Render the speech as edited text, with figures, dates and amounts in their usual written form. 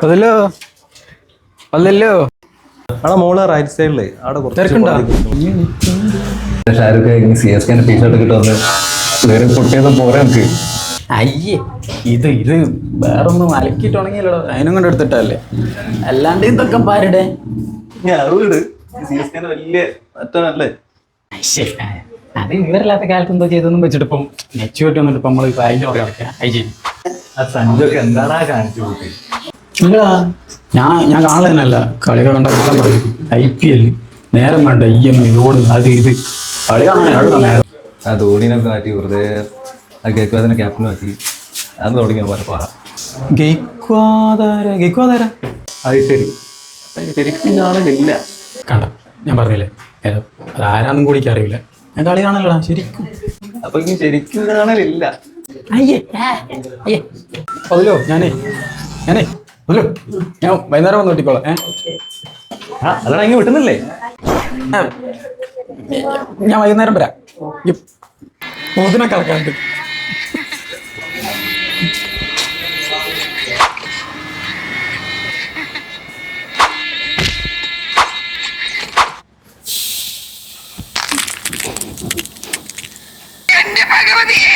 അതല്ലോ അതല്ലോ അവിടെ മോള് റൈറ്റ് സൈഡിലേ അവിടെ തിരക്കുണ്ടോ? ഷാരൂഖ് CSK ടീഷർട്ട് കിട്ടുമെന്ന് വേറെ പൊട്ടിയൊന്നും പോരാ നമുക്ക്. അയ്യേ ഇത് വേറൊന്നും അലക്കിട്ടുണങ്ങിയല്ലോ, അതിനും കൊണ്ട് എടുത്തിട്ടല്ലേ. അല്ലാണ്ട് ഇതൊക്കെ പാരുടെ വലിയ മറ്റല്ലേ. അത് ഇവരില്ലാത്ത കാലത്ത് എന്തോ ചെയ്തൊന്നും വെച്ചിട്ട് ഇപ്പം നെച്ചുമായിട്ട് വന്നിട്ട് ഇപ്പം നമ്മൾ അതിൻ്റെ പുറകെ നടക്കുക. അയച്ചി ആ സഞ്ജൊക്കെ എന്താടാ കാണിച്ചു കൂട്ടി. ഇല്ലടാ, ഞാൻ കാണുന്നതല്ല, കളികൾ കണ്ട പറയും. IPL നേരം വേണ്ട, EMI ലോഡ് അത് ഇത് കളി കാണാൻ. ആ ധോണിനൊക്കെ മാറ്റി വെറുതെ ആ കേൾക്കാതെ ക്യാപ്റ്റനും ആക്കി അത് തുടങ്ങിയ പോലെ പാടാ. ഗെയ്ക്വാദാര അത് ശരിക്കും കാണലില്ല. കണ്ട, ഞാൻ പറഞ്ഞില്ലേ അത് ആരാന്നും കൂടി എനിക്ക് അറിയില്ല. ഞാൻ കളി കാണലടാ ശരിക്കും. അപ്പൊ ഇനി ശരിക്കും കാണലില്ല. അതിലോ ഞാനേ അതിലോ ഞാൻ വൈകുന്നേരം വന്ന് കിട്ടിക്കോളാം. അതാണ് ഇങ്ങനെ വിട്ടുന്നില്ലേ. ഞാൻ വൈകുന്നേരം വരാം. പോതിനെ കളക്കാണ്ട് എന്റെ ഭഗവതിയെ